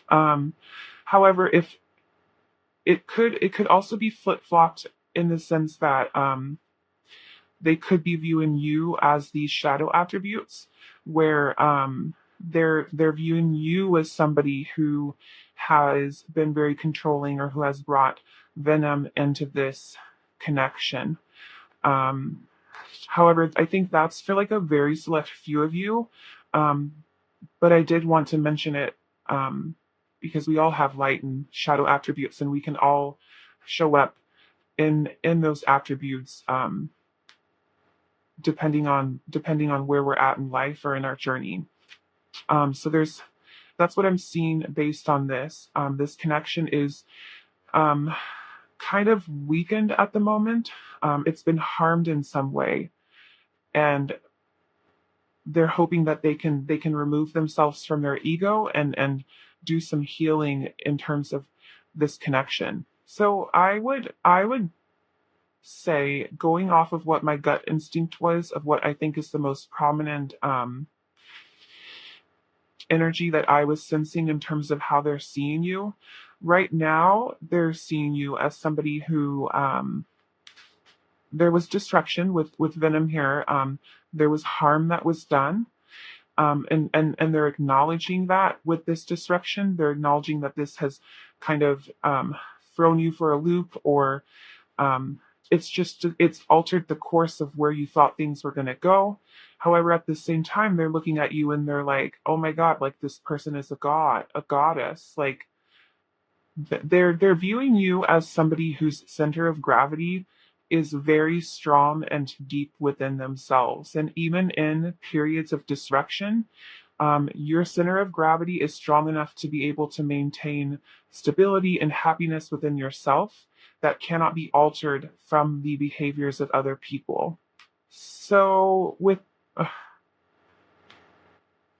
Um, However, if it could also be flip-flopped in the sense that they could be viewing you as these shadow attributes, where they're viewing you as somebody who has been very controlling or who has brought venom into this connection. Um, However, I think that's for like a very select few of you. Um, but I did want to mention it um, because we all have light and shadow attributes, and we can all show up in those attributes depending on where we're at in life or in our journey. So that's what I'm seeing based on this. This connection is um, kind of weakened at the moment. It's been harmed in some way, and they're hoping that they can remove themselves from their ego and do some healing in terms of this connection. So I would say, going off of what my gut instinct was of what I think is the most prominent energy that I was sensing in terms of how they're seeing you. Right now, they're seeing you as somebody who there was destruction with venom here. There was harm that was done. And they're acknowledging that with this destruction. They're acknowledging that this has kind of thrown you for a loop, or um, it's altered the course of where you thought things were going to go. However, at the same time, they're looking at you and they're like, "Oh my God! Like this person is a god, a goddess." Like they're viewing you as somebody whose center of gravity is very strong and deep within themselves, and even in periods of disruption, your center of gravity is strong enough to be able to maintain stability and happiness within yourself that cannot be altered from the behaviors of other people. So,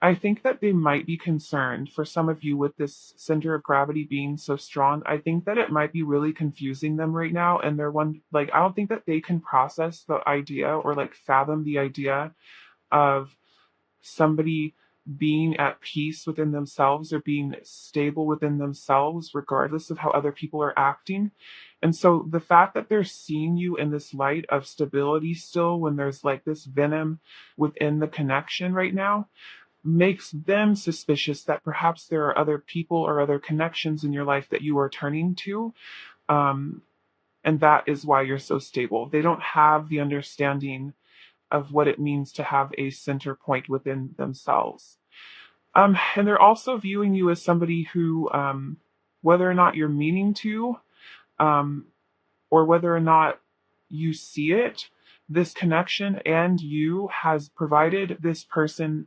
I think that they might be concerned for some of you with this center of gravity being so strong. I think that it might be really confusing them right now. And they're like, I don't think that they can process the idea or like fathom the idea of somebody being at peace within themselves or being stable within themselves, regardless of how other people are acting. And so the fact that they're seeing you in this light of stability still, when there's like this venom within the connection right now, makes them suspicious that perhaps there are other people or other connections in your life that you are turning to. Um, and that is why you're so stable. They don't have the understanding of what it means to have a center point within themselves. And they're also viewing you as somebody who, whether or not you're meaning to, um, or whether or not you see it, this connection and you has provided this person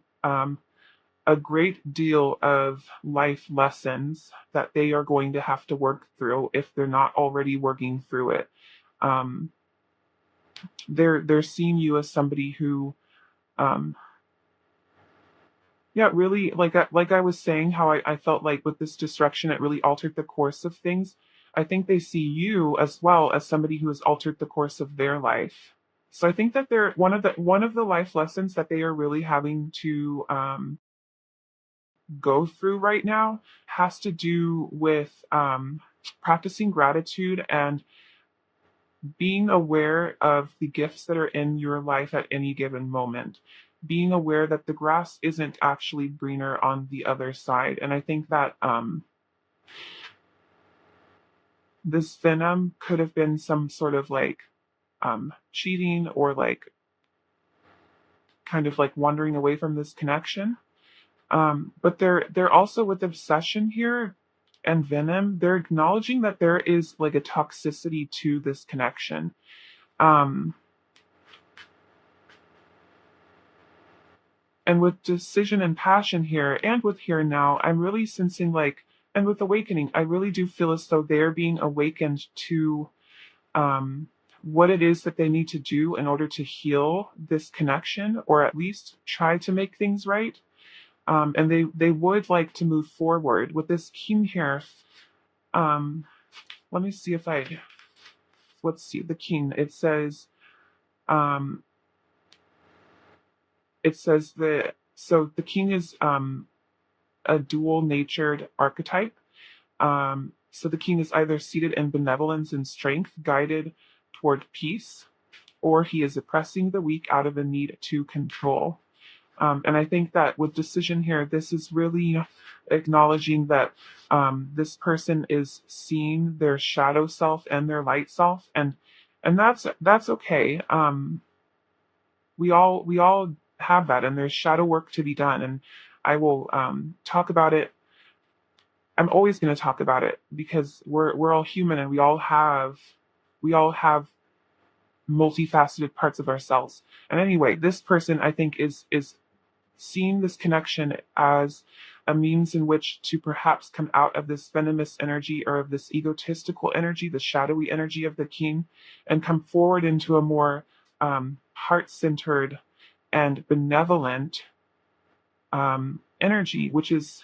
a great deal of life lessons that they are going to have to work through if they're not already working through it. Um, they're seeing you as somebody who, um, yeah, really, like I was saying, how I felt like with this destruction, it really altered the course of things. I think they see you as well as somebody who has altered the course of their life. So I think that they're one of the life lessons that they are really having to go through right now has to do with practicing gratitude and being aware of the gifts that are in your life at any given moment. Being aware that the grass isn't actually greener on the other side. And I think that this venom could have been some sort of like cheating or like kind of like wandering away from this connection. But they're also with obsession here and venom. They're acknowledging that there is like a toxicity to this connection. Um, and with decision and passion here, and with here and now, I'm really sensing like, and with awakening, I really do feel as though they're being awakened to um, what it is that they need to do in order to heal this connection, or at least try to make things right. And they would like to move forward with this king here. Um, Let me see if I let's see the king. Um, it says that so the king is a dual-natured archetype. So the king is either seated in benevolence and strength, guided toward peace, or he is oppressing the weak out of a need to control. And I think that with decision here, this is really acknowledging that this person is seeing their shadow self and their light self, and that's okay. We all have that, and there's shadow work to be done, and I will talk about it. I'm always going to talk about it because we're all human, and we all have multifaceted parts of ourselves. And anyway, this person I think is seeing this connection as a means in which to perhaps come out of this venomous energy or of this egotistical energy, the shadowy energy of the king, and come forward into a more heart-centered and benevolent energy, which is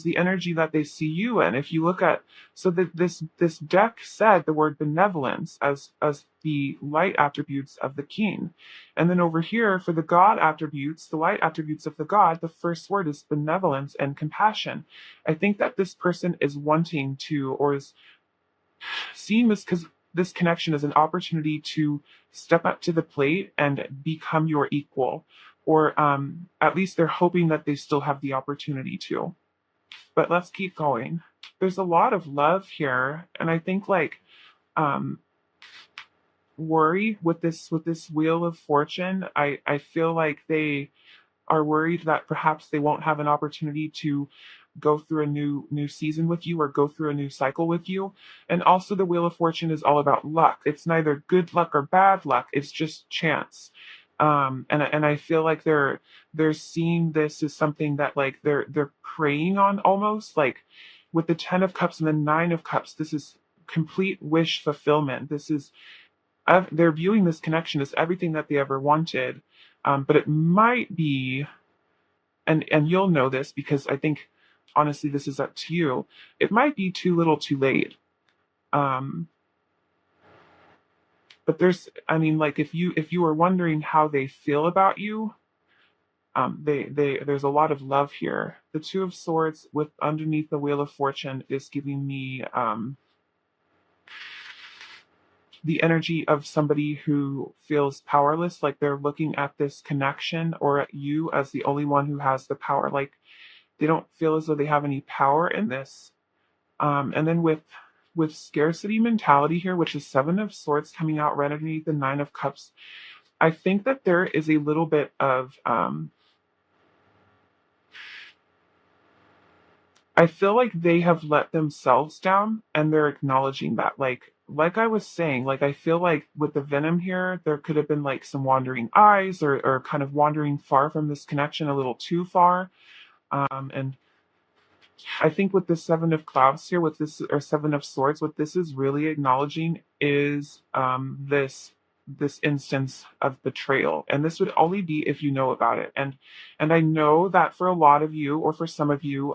the energy that they see you in. If you look at, so that this deck said the word benevolence as the light attributes of the king, and then over here for the God attributes, the light attributes of the God, the first word is benevolence and compassion. I think that this person is wanting to, or is seeing this connection as an opportunity to step up to the plate and become your equal, or at least they're hoping that they still have the opportunity to. But let's keep going. There's a lot of love here, and I think like um worry with this wheel of fortune. I feel like they are worried that perhaps they won't have an opportunity to go through a new season with you or go through a new cycle with you. And also the wheel of fortune is all about luck. It's neither good luck or bad luck. It's just chance. And I feel like they're seeing this as something that like they're preying on, almost like with the 10 of cups and the 9 of cups. This is complete wish fulfillment. This is they're viewing this connection as everything that they ever wanted. But it might be, and you'll know this because I think honestly this is up to you. It might be too little, too late. Um, but I mean, like if you were wondering how they feel about you, there's a lot of love here. The Two of Swords with underneath the Wheel of Fortune is giving me the energy of somebody who feels powerless, like they're looking at this connection or at you as the only one who has the power. Like they don't feel as though they have any power in this. And then with scarcity mentality here, which is Seven of Swords coming out right underneath the Nine of Cups, I think that there is a little bit of I feel like they have let themselves down and they're acknowledging that. Like I was saying, like I feel like with the venom here, there could have been like some wandering eyes or kind of wandering far from this connection a little too far. And I think with the Seven of Clouds here, with this, or Seven of Swords, what this is really acknowledging is this instance of betrayal, and this would only be if you know about it. And I know that for a lot of you, or for some of you,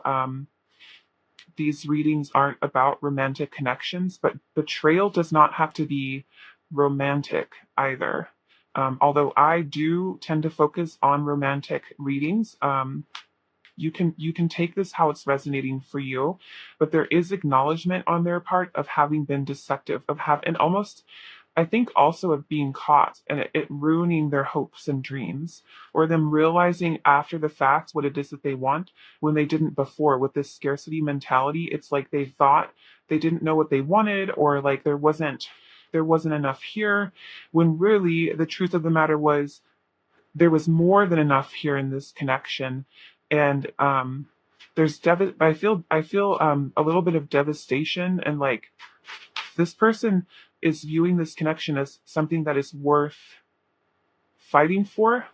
these readings aren't about romantic connections, but betrayal does not have to be romantic either. Although I do tend to focus on romantic readings. You can take this how it's resonating for you, but there is acknowledgement on their part of having been deceptive, of have and almost, I think also of being caught and it ruining their hopes and dreams, or them realizing after the fact what it is that they want when they didn't before. With this scarcity mentality, it's like they thought they didn't know what they wanted, or like there wasn't enough here, when really the truth of the matter was there was more than enough here in this connection. And I feel a little bit of devastation, and like this person is viewing this connection as something that is worth fighting for.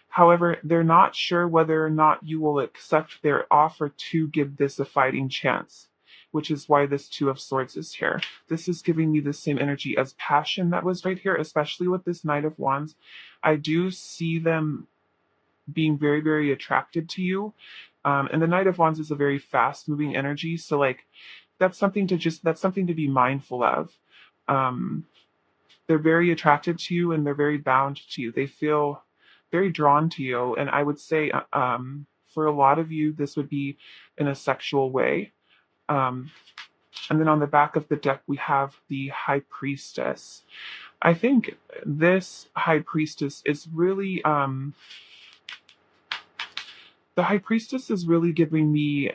However, they're not sure whether or not you will accept their offer to give this a fighting chance, which is why this Two of Swords is here. This is giving me the same energy as passion that was right here, especially with this Knight of Wands. I do see them being very, very attracted to you. And the Knight of Wands is a very fast moving energy. So like that's something to be mindful of. Um, they're very attracted to you and they're very bound to you. They feel very drawn to you. And I would say, for a lot of you, this would be in a sexual way. Um, and then on the back of the deck, we have the High Priestess. I think this High Priestess is really, the High Priestess is really giving me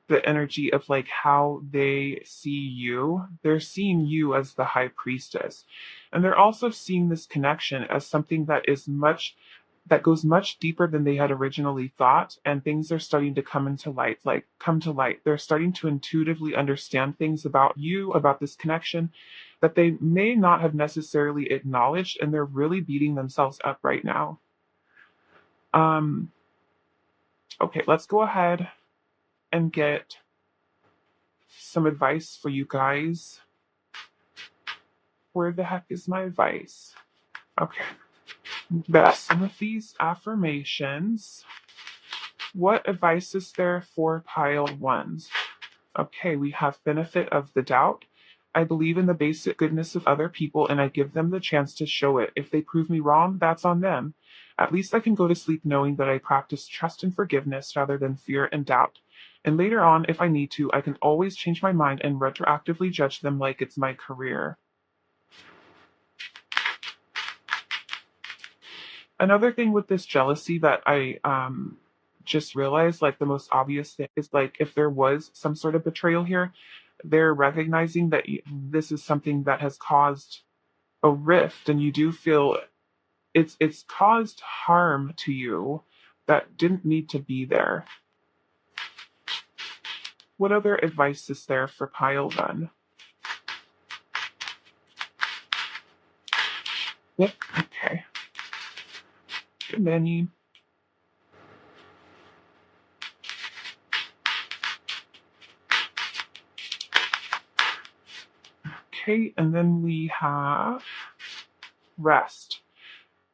the energy of like how they see you. They're seeing you as the High Priestess. And they're also seeing this connection as something that goes much deeper than they had originally thought, and things are starting to come to light. They're starting to intuitively understand things about you, about this connection that they may not have necessarily acknowledged, and they're really beating themselves up right now. Um, okay, let's go ahead and get some advice for you guys. Where the heck is my advice? Okay. Best. Some of these affirmations. What advice is there for pile ones? Okay, we have benefit of the doubt. I believe in the basic goodness of other people and I give them the chance to show it. If they prove me wrong, that's on them. At least I can go to sleep knowing that I practice trust and forgiveness rather than fear and doubt. And later on, if I need to, I can always change my mind and retroactively judge them like it's my career. Another thing with this jealousy that I just realized, like the most obvious thing is like if there was some sort of betrayal here, they're recognizing that this is something that has caused a rift, and you do feel it's caused harm to you that didn't need to be there. What other advice is there for pile one? Yep. Okay. Good many. Okay, and then we have rest.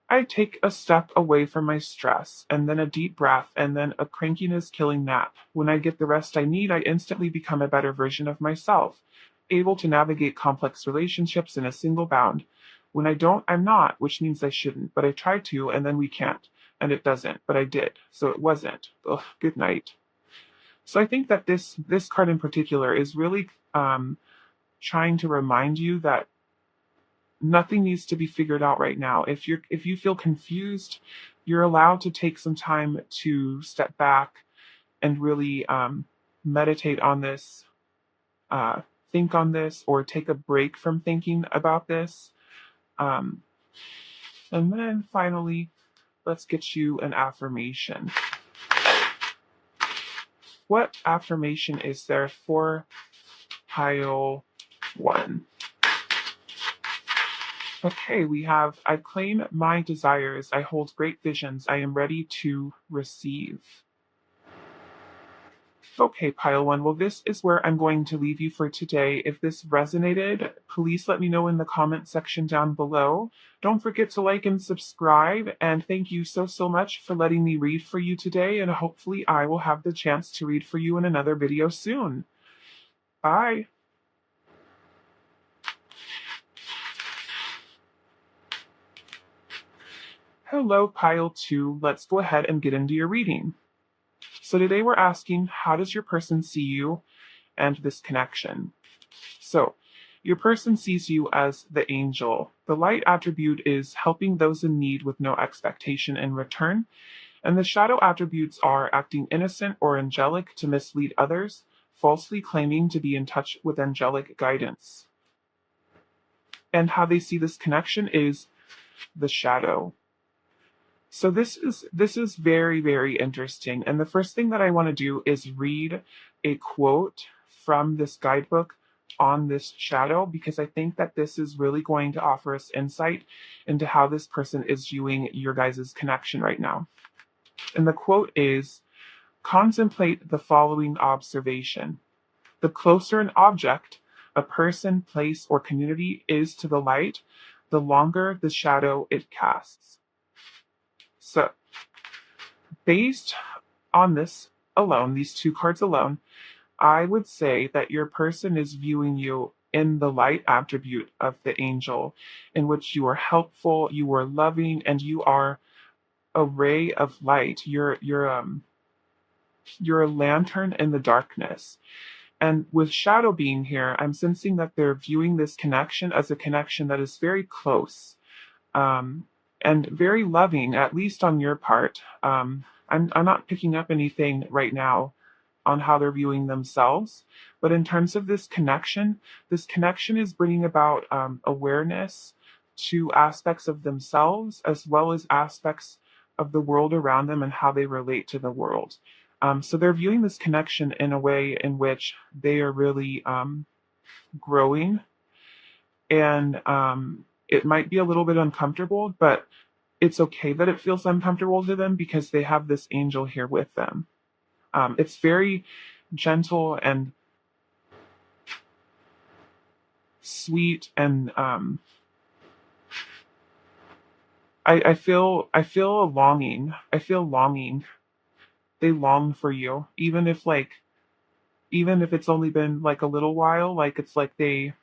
I take a step away from my stress, and then a deep breath, and then a crankiness killing nap. When I get the rest I need, I instantly become a better version of myself, able to navigate complex relationships in a single bound. When I don't, I'm not, which means I shouldn't, but I try to, and then we can't. And it doesn't, but I did, so it wasn't. Ugh, good night. So I think that this card in particular is really trying to remind you that nothing needs to be figured out right now. If you feel confused, you're allowed to take some time to step back and really meditate on this, think on this, or take a break from thinking about this. Um, and then finally, let's get you an affirmation. What affirmation is there for pile one? Okay, we have I claim my desires. I hold great visions. I am ready to receive. Okay, pile one. Well, this is where I'm going to leave you for today. If this resonated, please let me know in the comment section down below. Don't forget to like and subscribe. And thank you so much for letting me read for you today. And hopefully I will have the chance to read for you in another video soon. Bye. Hello, pile two. Let's go ahead and get into your reading. So today we're asking, how does your person see you and this connection? So your person sees you as the angel. The light attribute is helping those in need with no expectation in return. And the shadow attributes are acting innocent or angelic to mislead others, falsely claiming to be in touch with angelic guidance. And how they see this connection is the shadow. So this is very interesting. And the first thing that I want to do is read a quote from this guidebook on this shadow, because I think that this is really going to offer us insight into how this person is viewing your guys' connection right now. And the quote is, contemplate the following observation. The closer an object, a person, place, or community is to the light, the longer the shadow it casts. So, based on this alone, these two cards alone, I would say that your person is viewing you in the light attribute of the angel, in which you are helpful, you are loving, and you are a ray of light. You're a lantern in the darkness. And with shadow being here, I'm sensing that they're viewing this connection as a connection that is very close, um, and very loving, at least on your part. I'm not picking up anything right now on how they're viewing themselves, but in terms of this connection is bringing about awareness to aspects of themselves as well as aspects of the world around them and how they relate to the world. So they're viewing this connection in a way in which they are really growing, and it might be a little bit uncomfortable, but it's okay that it feels uncomfortable to them because they have this angel here with them. It's very gentle and sweet, and I feel a longing. I feel longing. They long for you, even if it's only been like a little while. Like it's like that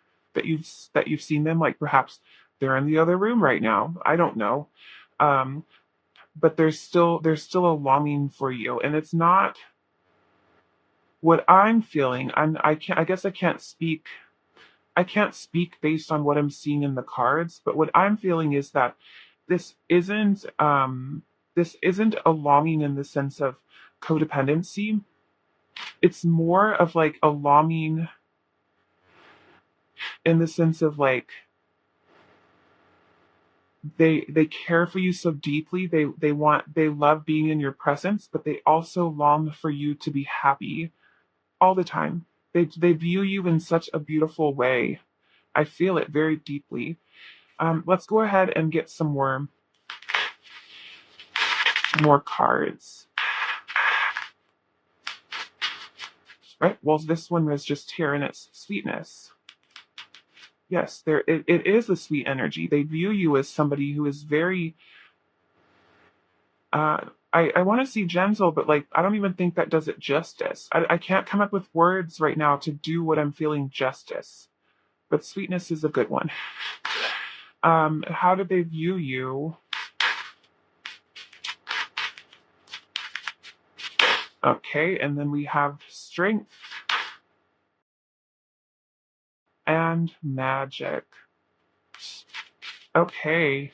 you've seen them. Like perhaps they're in the other room right now. I don't know. Um, but there's still a longing for you, and it's not what I'm feeling. I guess I can't speak based on what I'm seeing in the cards, but what I'm feeling is that this isn't this isn't a longing in the sense of codependency. It's more of like a longing in the sense of like they care for you so deeply. They love being in your presence, but they also long for you to be happy all the time. They view you in such a beautiful way. I feel it very deeply. Let's go ahead and get some more cards. Right? Well, this one was just here in its sweetness. Yes, it is a sweet energy. They view you as somebody who is very uh I want to see gentle, but like I don't even think that does it justice. I can't come up with words right now to do what I'm feeling justice. But sweetness is a good one. How do they view you? Okay, and then we have strength and magic. Okay.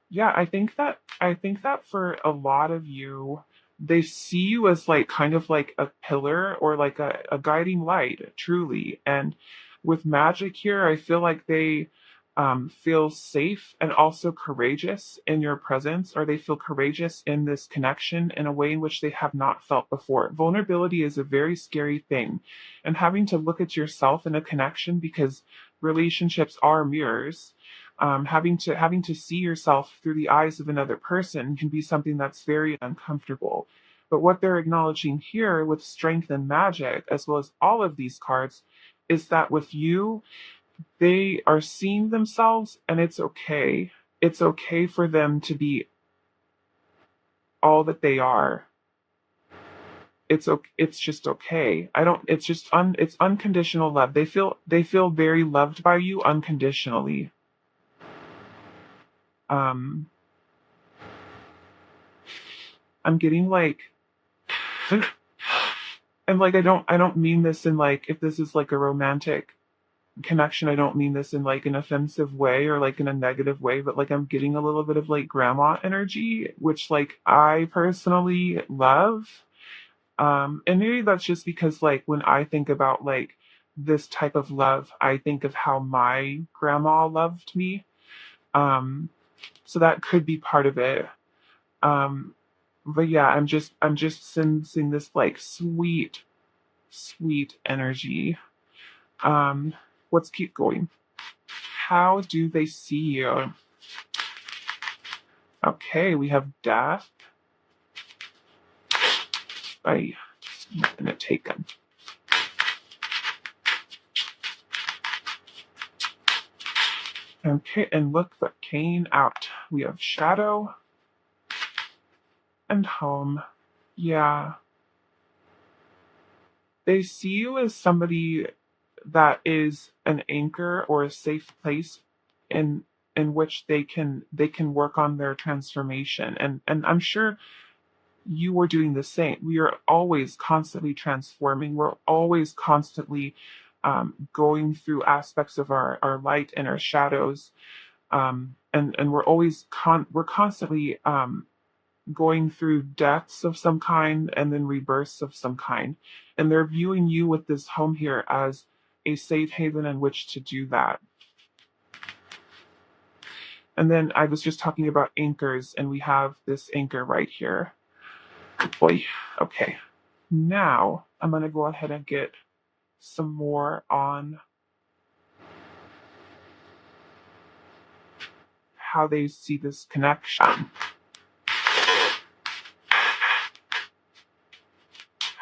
Yeah, I think that for a lot of you, they see you as like kind of like a pillar or like a guiding light, truly. And with magic here, I feel like they feel safe and also courageous in your presence, or they feel courageous in this connection in a way in which they have not felt before. Vulnerability is a very scary thing, and having to look at yourself in a connection, because relationships are mirrors. Having to see yourself through the eyes of another person can be something that's very uncomfortable. But what they're acknowledging here with strength and magic, as well as all of these cards, is that with you, they are seeing themselves, and it's okay. It's okay for them to be all that they are. It's just okay. I don't it's just it's unconditional love. They feel very loved by you unconditionally. Um I'm getting like and like I don't mean this in like, if this is like a romantic connection, I don't mean this in like an offensive way or like in a negative way, but like I'm getting a little bit of like grandma energy, which like I personally love. And maybe that's just because like when I think about like this type of love, I think of how my grandma loved me. Um, so that could be part of it. Um, but yeah, I'm just sensing this like sweet, sweet energy. Um, let's keep going. How do they see you? Okay, we have death. I'm gonna take them. Okay, and look what came out. We have shadow and home. Yeah, they see you as somebody that is an anchor or a safe place in which they can work on their transformation. And I'm sure you are doing the same. We are always constantly transforming. We're always constantly going through aspects of our light and our shadows. And we're always we're constantly going through deaths of some kind and then rebirths of some kind. And they're viewing you with this home here as a safe haven in which to do that. And then I was just talking about anchors, and we have this anchor right here. Boy, okay. Now I'm going to go ahead and get some more on how they see this connection.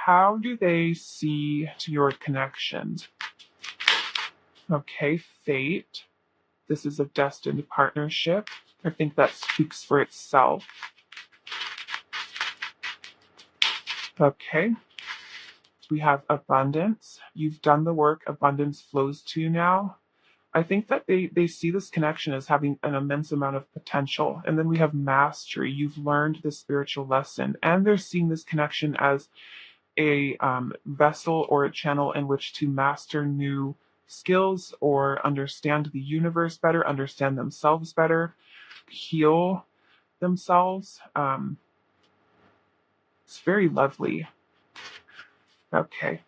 How do they see to your connections? Okay, fate. This is a destined partnership. I think that speaks for itself. Okay. We have abundance. You've done the work. Abundance flows to you now. I think that they see this connection as having an immense amount of potential. And then we have mastery. You've learned the spiritual lesson. And they're seeing this connection as a vessel or a channel in which to master new skills or understand the universe better, understand themselves better, heal themselves. It's very lovely. Okay.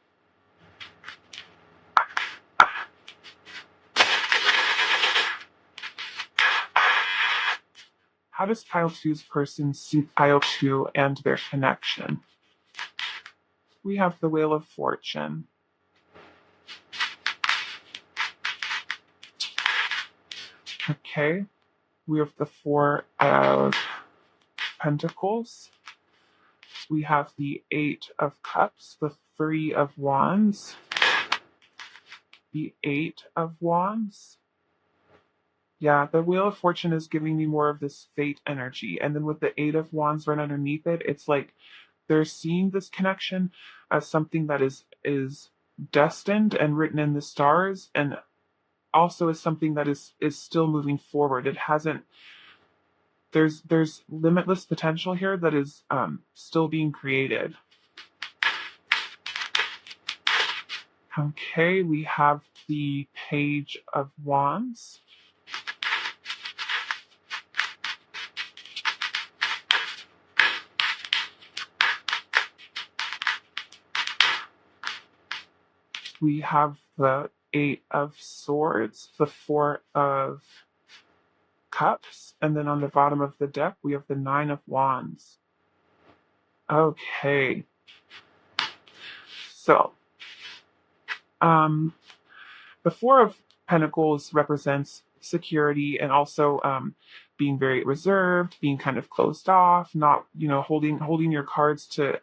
How does pile two's person see pile two and their connection? We have the Wheel of Fortune. Okay. We have the Four of Pentacles. We have the Eight of Cups, the Three of Wands, the Eight of Wands. Yeah, the Wheel of Fortune is giving me more of this fate energy. And then with the Eight of Wands right underneath it, it's like they're seeing this connection as something that is destined and written in the stars, and also as something that is still moving forward. It hasn't there's limitless potential here that is still being created. Okay, we have the Page of Wands. We have the Eight of Swords, the Four of Cups, and then on the bottom of the deck, we have the Nine of Wands. Okay. So, the Four of Pentacles represents security and also being very reserved, being kind of closed off, not, holding your cards to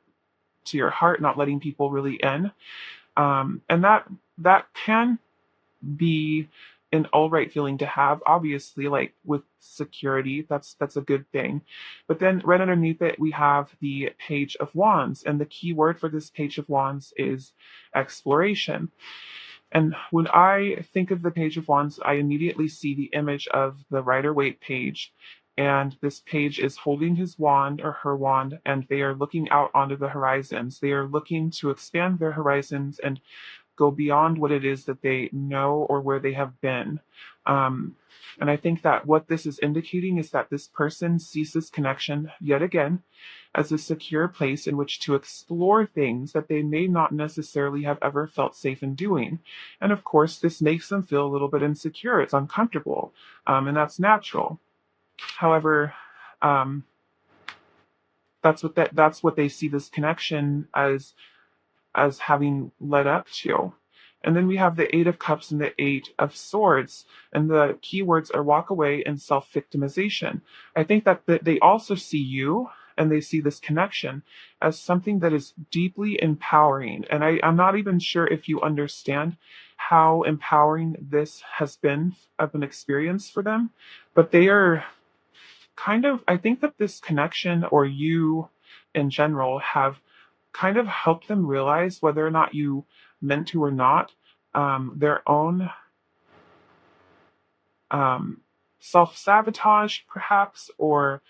your heart, not letting people really in. And that can be an all right feeling to have, obviously, like with security. That's a good thing. But then right underneath it, we have the Page of Wands, and the key word for this Page of Wands is exploration. And when I think of the Page of Wands, I immediately see the image of the Rider-Waite page. And this page is holding his wand or her wand, and they are looking out onto the horizons. They are looking to expand their horizons and go beyond what it is that they know or where they have been. And I think that what this is indicating is that this person sees this connection yet again as a secure place in which to explore things that they may not necessarily have ever felt safe in doing. And of course, this makes them feel a little bit insecure. It's uncomfortable, and that's natural. However, that's what they see this connection as having led up to. And then we have the Eight of Cups and the Eight of Swords. And the keywords are walk away and self-victimization. I think that they also see you and they see this connection as something that is deeply empowering. And I'm not even sure if you understand how empowering this has been of an experience for them. But they are I think that this connection, or you in general, have kind of helped them realize, whether or not you meant to or not, their own self sabotage, perhaps, or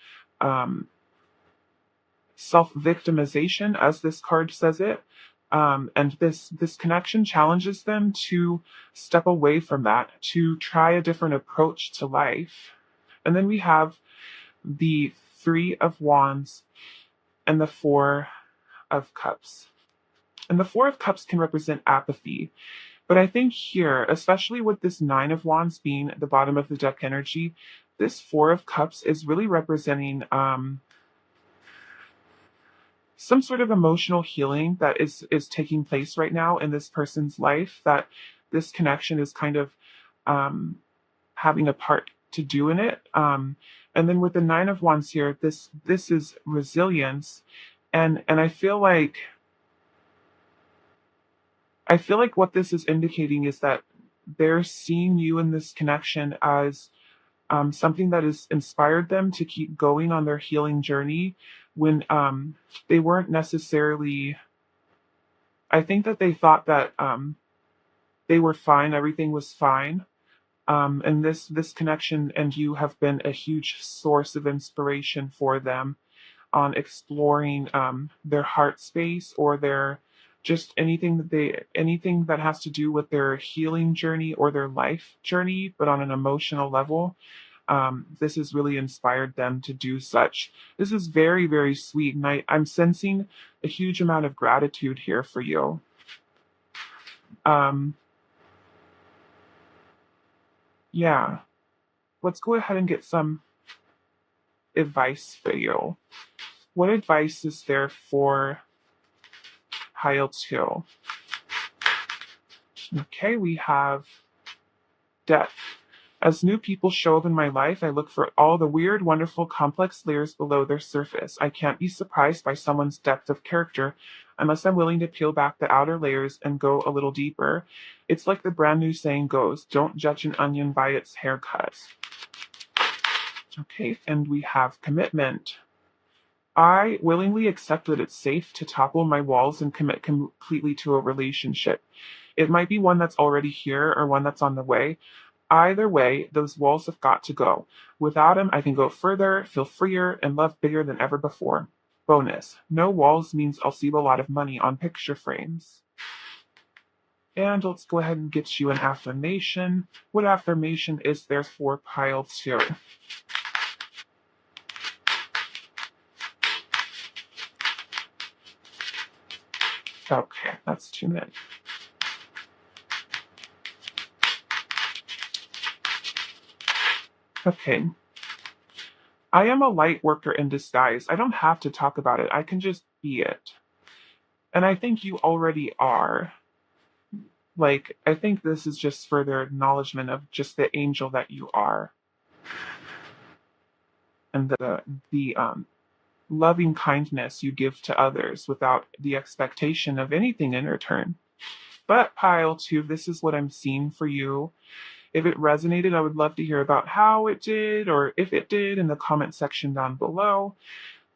self-victimization, as this card says it. And this connection challenges them to step away from that, to try a different approach to life. And then we have the Three of Wands and the Four of Cups. And the Four of Cups can represent apathy. But I think here, especially with this Nine of Wands being at the bottom of the deck energy, this Four of Cups is really representing some sort of emotional healing that is taking place right now in this person's life, that this connection is kind of having a part to do in it. And then with the Nine of Wands here, this is resilience. And I feel like what this is indicating is that they're seeing you in this connection as something that has inspired them to keep going on their healing journey when they weren't necessarily. I think that they thought that they were fine, everything was fine. And this connection and you have been a huge source of inspiration for them on exploring their heart space, or their just anything that has to do with their healing journey or their life journey, but on an emotional level. This has really inspired them to do such. This is very, very sweet, and I'm sensing a huge amount of gratitude here for you. Um, yeah, let's go ahead and get some advice for you. What advice is there for pile 2? Okay, we have death. As new people show up in my life, I look for all the weird, wonderful, complex layers below their surface. I can't be surprised by someone's depth of character unless I'm willing to peel back the outer layers and go a little deeper. It's like the brand new saying goes, don't judge an onion by its haircut. Okay, and we have commitment. I willingly accept that it's safe to topple my walls and commit completely to a relationship. It might be one that's already here or one that's on the way. Either way, those walls have got to go. Without them, I can go further, feel freer, and love bigger than ever before. Bonus: no walls means I'll save a lot of money on picture frames. And let's go ahead and get you an affirmation. What affirmation is there for pile 2? Okay, that's too many. Okay. I am a light worker in disguise. I don't have to talk about it. I can just be it. And I think you already are. Like, I think this is just further acknowledgement of just the angel that you are. And the loving kindness you give to others without the expectation of anything in return. But pile 2, this is what I'm seeing for you. If it resonated, I would love to hear about how it did, or if it did, in the comment section down below.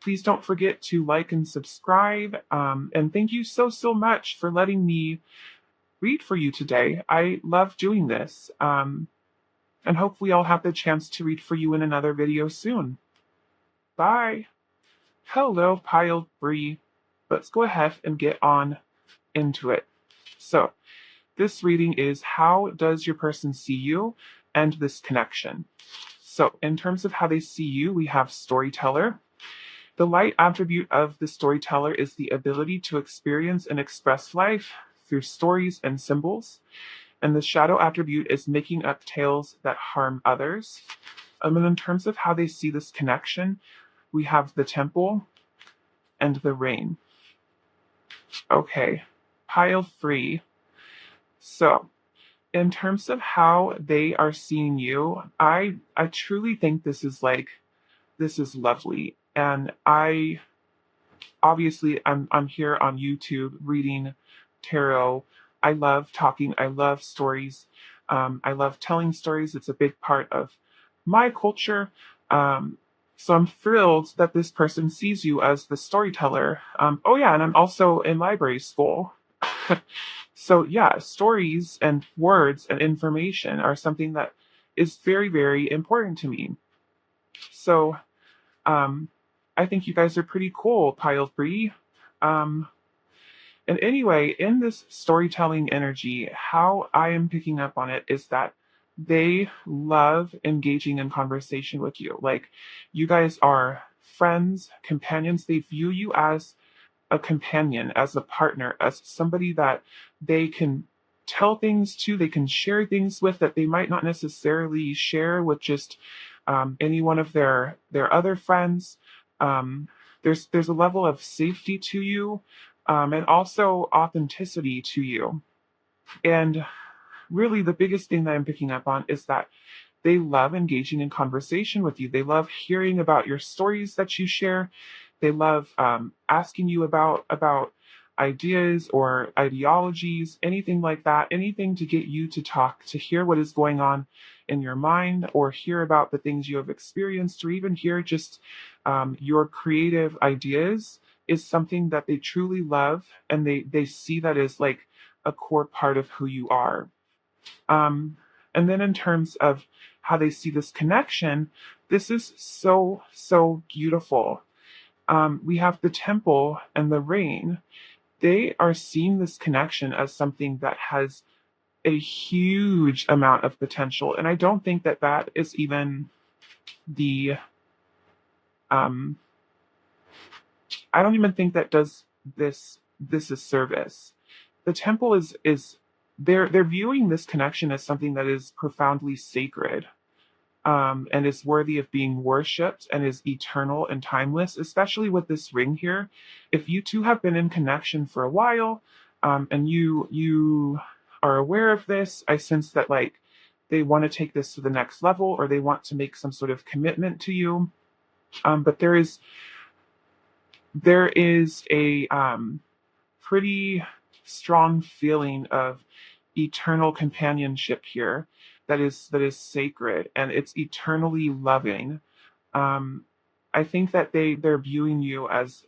Please don't forget to like and subscribe. And thank you so, so much for letting me read for you today. I love doing this. And hopefully I'll have the chance to read for you in another video soon. Bye. Hello, pile 3. Let's go ahead and get on into it. So, this reading is how does your person see you and this connection. So, in terms of how they see you, we have storyteller. The light attribute of the storyteller is the ability to experience and express life through stories and symbols. And the shadow attribute is making up tales that harm others. And in terms of how they see this connection, we have the temple and the rain. Okay, pile 3. So, in terms of how they are seeing you, I truly think this is lovely. And I'm here on YouTube reading tarot. I love talking. I love stories. I love telling stories. It's a big part of my culture. So I'm thrilled that this person sees you as the storyteller. Oh yeah, and I'm also in library school. So yeah, stories and words and information are something that is very, very important to me. So I think you guys are pretty cool, pile three. Um, and anyway, in this storytelling energy, how I am picking up on it is that they love engaging in conversation with you. Like, you guys are friends, companions. They view you as a companion, as a partner, as somebody that they can tell things to, they can share things with that they might not necessarily share with just any one of their other friends. Um, there's a level of safety to you, and also authenticity to you. And really, the biggest thing that I'm picking up on is that they love engaging in conversation with you. They love hearing about your stories that you share. They love asking you about ideas or ideologies, anything like that, anything to get you to talk, to hear what is going on in your mind, or hear about the things you have experienced, or even hear just your creative ideas is something that they truly love, and they see that as like a core part of who you are. Um, and then in terms of how they see this connection, this is so, so beautiful. We have the temple and the rain. They are seeing this connection as something that has a huge amount of potential. And I don't think that that is even the, um, I don't even think that does this is service. The temple is they're viewing this connection as something that is profoundly sacred, and is worthy of being worshipped and is eternal and timeless, especially with this ring here. If you two have been in connection for a while, and you are aware of this, I sense that like they want to take this to the next level, or they want to make some sort of commitment to you. But there is a pretty strong feeling of eternal companionship here that is sacred, and it's eternally loving. um, I think that they're viewing you as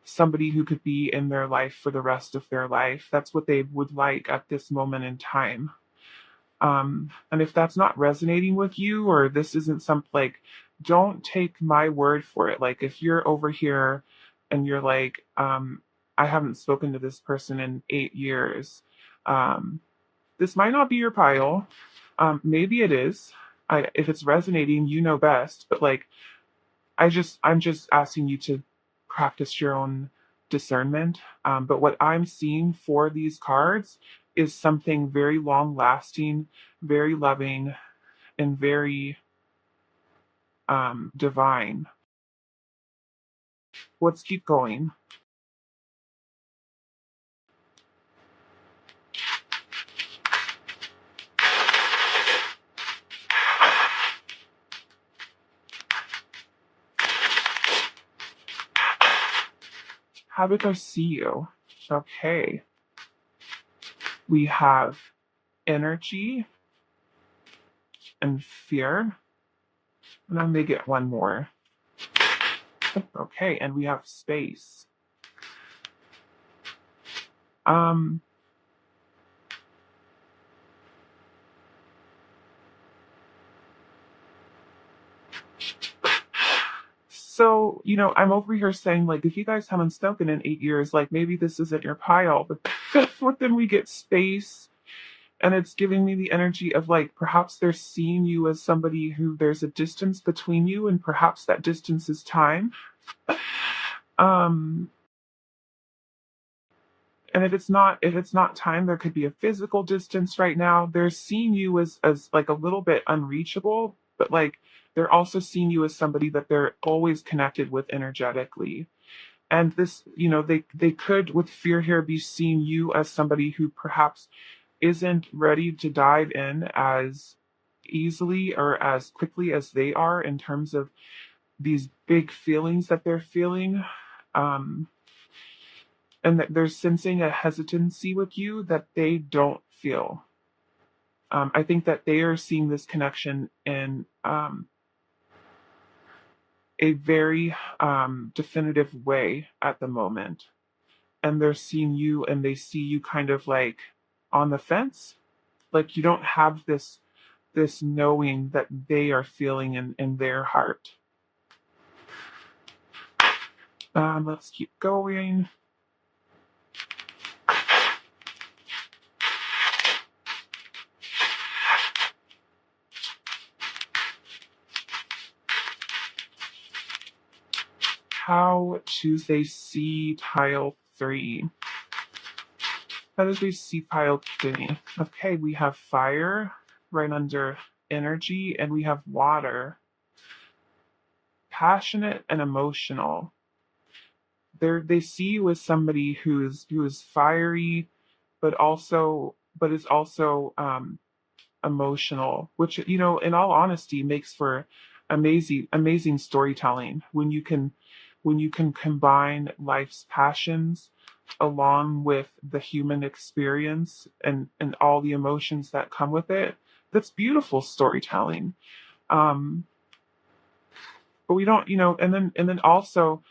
somebody who could be in their life for the rest of their life. That's what they would like at this moment in time. And if that's not resonating with you, or this isn't something like, don't take my word for it. Like, if you're over here and you're like, I haven't spoken to this person in 8 years, um, this might not be your pile. Maybe it is. If it's resonating, you know best. But like, I'm just asking you to practice your own discernment. But what I'm seeing for these cards is something very long lasting, very loving, and very divine. Let's keep going. How did I see you? Okay. We have energy and fear. And then they get one more. Okay, and we have space. Um, so, I'm over here saying, like, if you guys haven't spoken in 8 years, like, maybe this isn't your pile, but but then we get space, and it's giving me the energy of, like, perhaps they're seeing you as somebody who there's a distance between you, and perhaps that distance is time. Um, and if it's not time, there could be a physical distance right now. They're seeing you as like a little bit unreachable, but like they're also seeing you as somebody that they're always connected with energetically. And this, they could, with fear here, be seeing you as somebody who perhaps isn't ready to dive in as easily or as quickly as they are in terms of these big feelings that they're feeling. Um, and that they're sensing a hesitancy with you that they don't feel. I think that they are seeing this connection in a very definitive way at the moment. And they're seeing you, and they see you kind of like on the fence. Like, you don't have this knowing that they are feeling in their heart. Let's keep going. How Tuesday see pile 3. How does we see pile 3? Okay, we have fire right under energy, and we have water. Passionate and emotional. They see you as somebody who is fiery, but is also emotional, which, in all honesty, makes for amazing storytelling when you can combine life's passions along with the human experience and all the emotions that come with it. That's beautiful storytelling. um but we don't, and then also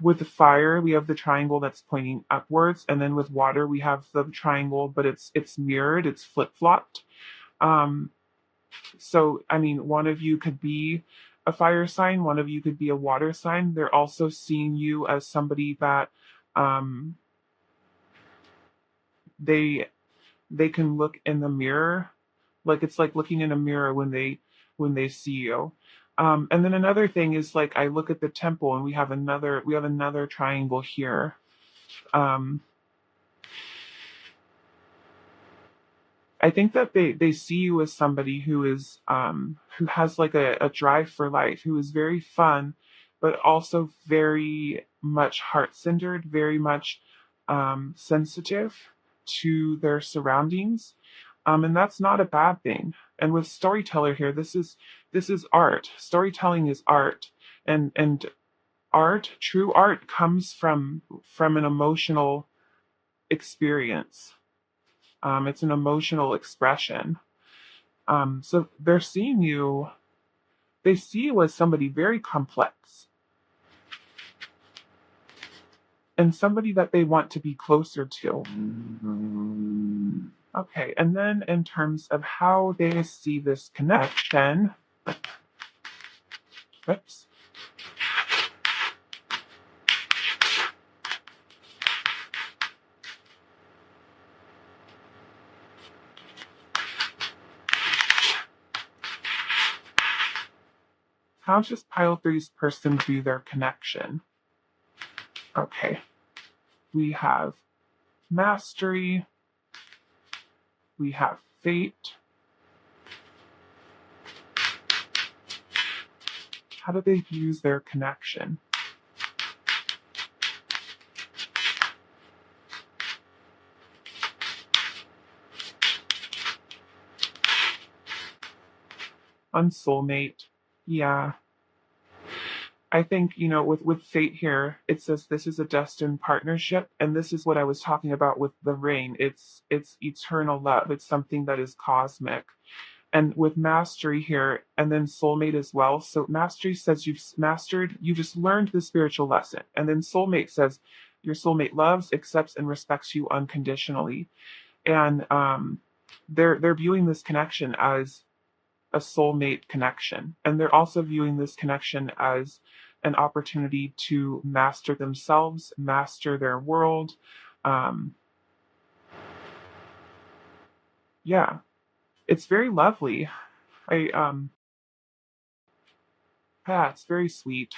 with the fire we have the triangle that's pointing upwards, and then with water we have the triangle, but it's mirrored, it's flip-flopped. um So, I mean, one of you could be a fire sign, one of you could be a water sign. They're also seeing you as somebody that um, they they can look in the mirror, like it's like looking in a mirror when they see you. And then another thing is, like, I look at the temple and we have another triangle here. Um, I think that they see you as somebody who has like a drive for life, who is very fun, but also very much heart centered, very much sensitive to their surroundings, and that's not a bad thing. And with storyteller here, this is art. Storytelling is art, and true art comes from an emotional experience. It's an emotional expression. So they see you as somebody very complex and somebody that they want to be closer to. Okay, and then in terms of how they see this connection, oops, how does pile three's person view their connection? Okay, we have mastery, we have fate. How do they use their connection? On soulmate, yeah. I think, with fate here, it says this is a destined partnership, and this is what I was talking about with the rain. It's eternal love. It's something that is cosmic. And with mastery here, and then soulmate as well. So mastery says you just learned the spiritual lesson. And then soulmate says your soulmate loves, accepts, and respects you unconditionally. And they're viewing this connection as a soulmate connection. And they're also viewing this connection as an opportunity to master themselves, master their world. Um, yeah, it's very lovely. I yeah, it's very sweet.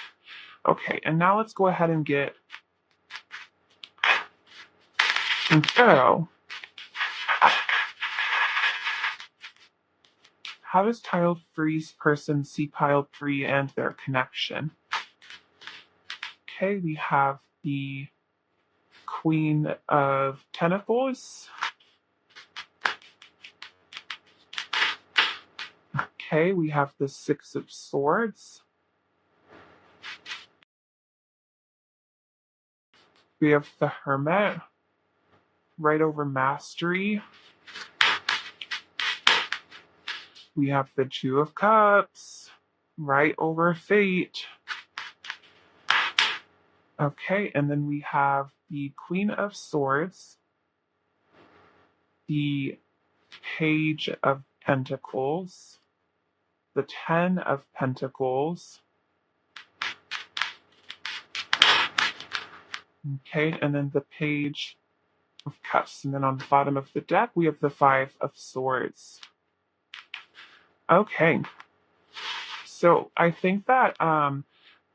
Okay, and now let's go ahead and get tarot. How does tile three's person see pile 3 and their connection? Okay, we have the Queen of Pentacles. Okay, we have the Six of Swords. We have the Hermit right over Mastery. We have the Two of Cups right over Fate. Okay, and then we have the Queen of Swords, the Page of Pentacles, the Ten of Pentacles, Okay, and then the Page of Cups. And then on the bottom of the deck, we have the Five of Swords. Okay, so I think that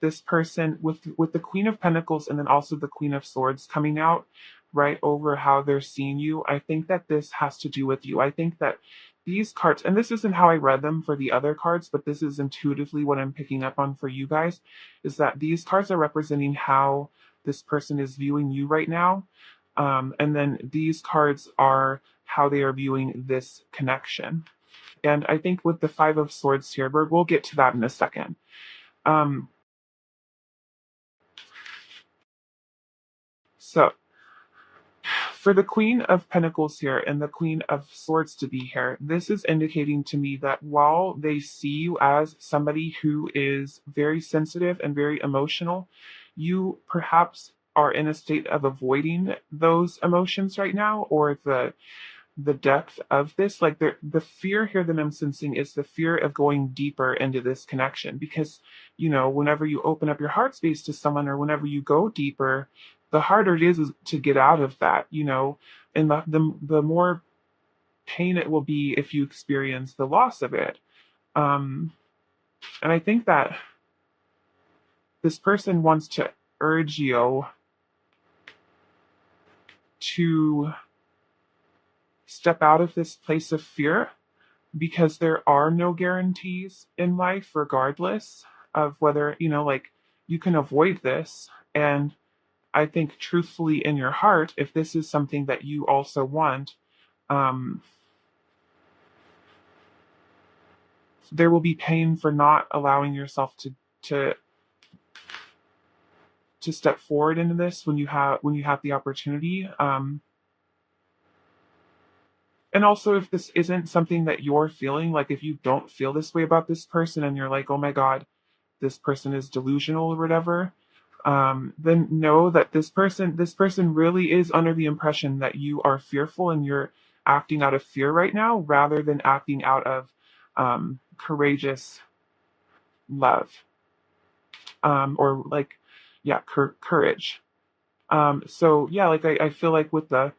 this person with the Queen of Pentacles and then also the Queen of Swords coming out right over how they're seeing you, I think that this has to do with you. I think that these cards, and this isn't how I read them for the other cards, but this is intuitively what I'm picking up on for you guys, is that these cards are representing how this person is viewing you right now. And then these cards are how they are viewing this connection. And I think with the Five of Swords here, we'll get to that in a second. Um, so for the Queen of Pentacles here and the Queen of Swords to be here, this is indicating to me that while they see you as somebody who is very sensitive and very emotional, you perhaps are in a state of avoiding those emotions right now, or the depth of this. Like the fear here that I'm sensing is the fear of going deeper into this connection, because whenever you open up your heart space to someone, or whenever you go deeper, the harder it is to get out of that, and the more pain it will be if you experience the loss of it. And I think that this person wants to urge you to step out of this place of fear, because there are no guarantees in life, regardless of whether, like, you can avoid this. And I think, truthfully, in your heart, if this is something that you also want, um, there will be pain for not allowing yourself to to step forward into this when you have the opportunity. And also, if this isn't something that you're feeling, like if you don't feel this way about this person and you're like, oh my God, this person is delusional or whatever, then know that this person really is under the impression that you are fearful and you're acting out of fear right now, rather than acting out of courageous love, or like, yeah, courage. So yeah, like I feel like with the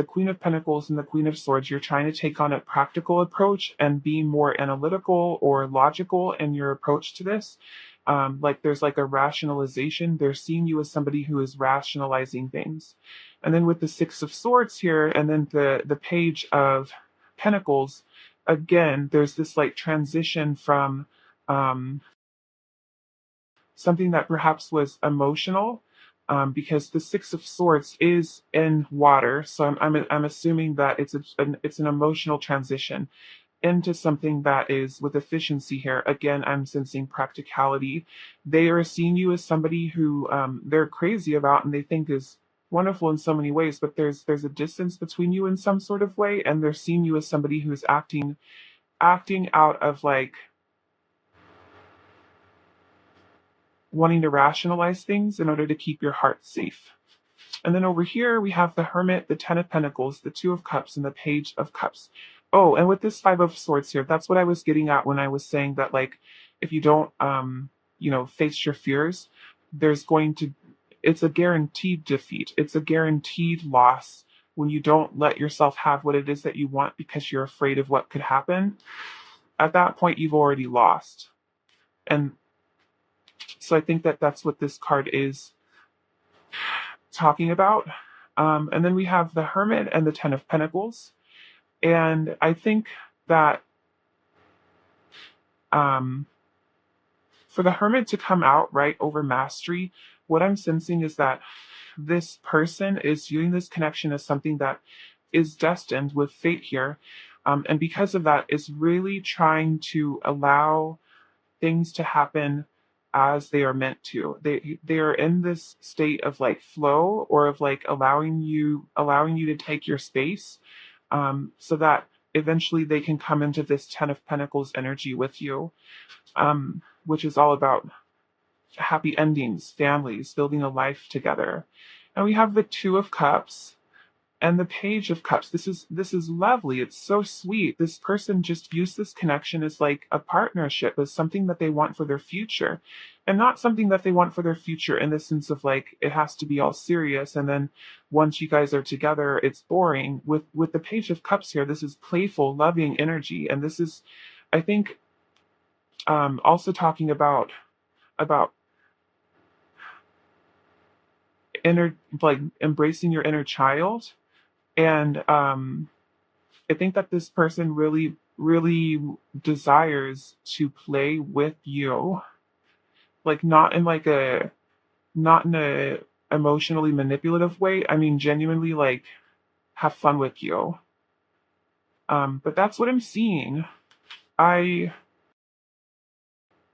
Queen of Pentacles and the Queen of Swords, you're trying to take on a practical approach and be more analytical or logical in your approach to this. Like there's like a rationalization. They're seeing you as somebody who is rationalizing things. And then with the Six of Swords here, and then the Page of Pentacles, again, there's this like transition from um, something that perhaps was emotional, because the Six of Swords is in water, so I'm assuming that it's an emotional transition into something that is with efficiency here. Again, I'm sensing practicality. They are seeing you as somebody who they're crazy about and they think is wonderful in so many ways, but there's a distance between you in some sort of way, and they're seeing you as somebody who's acting out of like wanting to rationalize things in order to keep your heart safe. And then over here, we have the Hermit, the Ten of Pentacles, the Two of Cups, and the Page of Cups. Oh, and with this Five of Swords here, that's what I was getting at when I was saying that, like, if you don't, face your fears, it's a guaranteed defeat. It's a guaranteed loss when you don't let yourself have what it is that you want because you're afraid of what could happen. At that point, you've already lost. And so I think that that's what this card is talking about. And then we have the Hermit and the Ten of Pentacles. And I think that um, for the Hermit to come out right over mastery, what I'm sensing is that this person is viewing this connection as something that is destined with fate here. And because of that, is really trying to allow things to happen as they are meant to. They are in this state of like flow, or of like allowing you to take your space, so that eventually they can come into this Ten of Pentacles energy with you, which is all about happy endings, families, building a life together. And we have the Two of Cups. And the Page of Cups. This is lovely. It's so sweet. This person just views this connection as like a partnership, as something that they want for their future. And not something that they want for their future in the sense of like it has to be all serious and then once you guys are together it's boring. With the Page of Cups here, this is playful, loving energy. And this is, I think, also talking about inner, like embracing your inner child. And I think that this person really, really desires to play with you, like not in a emotionally manipulative way. I mean, genuinely, like have fun with you. But that's what I'm seeing. I,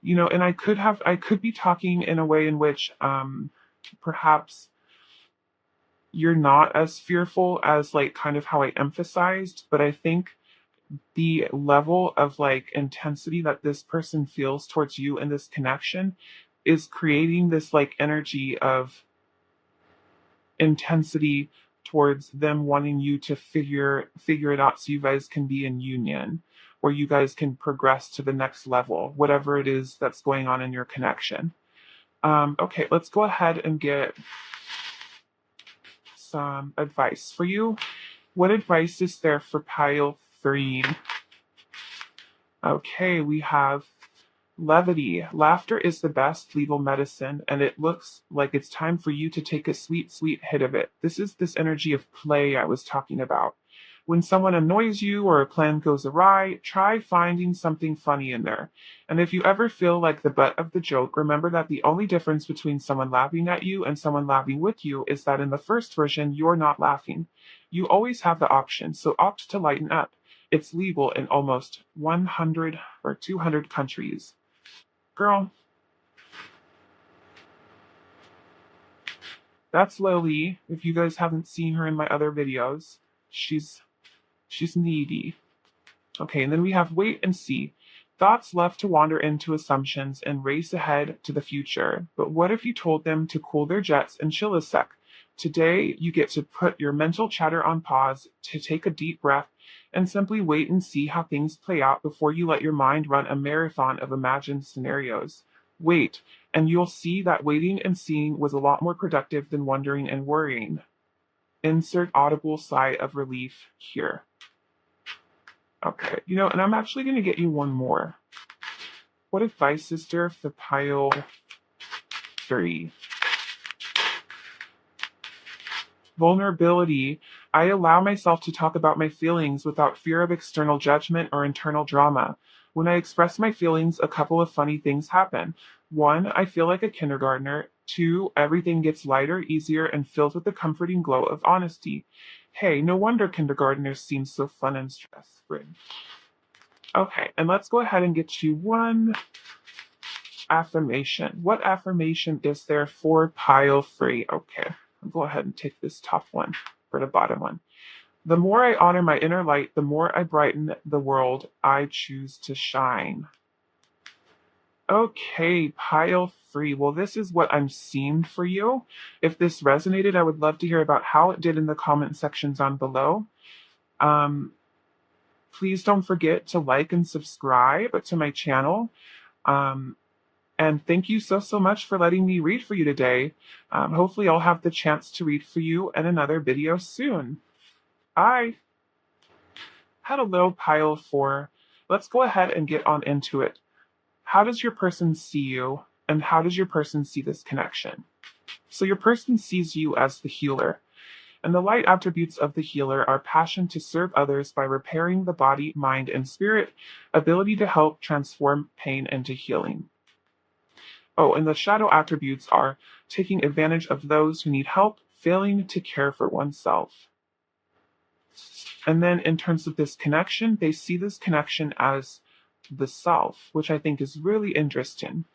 and I could be talking in a way in which, perhaps you're not as fearful as like kind of how I emphasized, but I think the level of like intensity that this person feels towards you in this connection is creating this like energy of intensity towards them wanting you to figure it out so you guys can be in union or you guys can progress to the next level, whatever it is that's going on in your connection. Okay, let's go ahead and get some advice for you. What advice is there for pile 3? Okay, we have levity. Laughter is the best legal medicine, and it looks like it's time for you to take a sweet, sweet hit of it. This is this energy of play I was talking about. When someone annoys you or a plan goes awry, try finding something funny in there. And if you ever feel like the butt of the joke, remember that the only difference between someone laughing at you and someone laughing with you is that in the first version, you're not laughing. You always have the option, so opt to lighten up. It's legal in almost 100 or 200 countries. Girl, that's Lily. If you guys haven't seen her in my other videos, she's needy. Okay, and then we have wait and see. Thoughts left to wander into assumptions and race ahead to the future. But what if you told them to cool their jets and chill a sec? Today, you get to put your mental chatter on pause, to take a deep breath, and simply wait and see how things play out before you let your mind run a marathon of imagined scenarios. Wait, and you'll see that waiting and seeing was a lot more productive than wondering and worrying. Insert audible sigh of relief here. Okay, and I'm actually going to get you one more. What advice is there for pile 3? Vulnerability. I allow myself to talk about my feelings without fear of external judgment or internal drama. When I express my feelings, a couple of funny things happen. 1, I feel like a kindergartner. 2, everything gets lighter, easier, and filled with the comforting glow of honesty. Hey, no wonder kindergartners seem so fun and stress-free. Okay, and let's go ahead and get you one affirmation. What affirmation is there for pile 3? Okay, I'll go ahead and take this top one for the bottom one. The more I honor my inner light, the more I brighten the world I choose to shine. Okay, pile 3. Well, this is what I'm seeing for you. If this resonated, I would love to hear about how it did in the comment sections on below. Please don't forget to like and subscribe to my channel. And thank you so much for letting me read for you today. Hopefully I'll have the chance to read for you in another video soon. I had a little pile 4. Let's go ahead and get on into it. How does your person see you, and how does your person see this connection? So your person sees you as the healer. And the light attributes of the healer are passion to serve others by repairing the body, mind, and spirit, ability to help transform pain into healing. Oh, and the shadow attributes are taking advantage of those who need help, failing to care for oneself. And then in terms of this connection, they see this connection as the self, which I think is really interesting.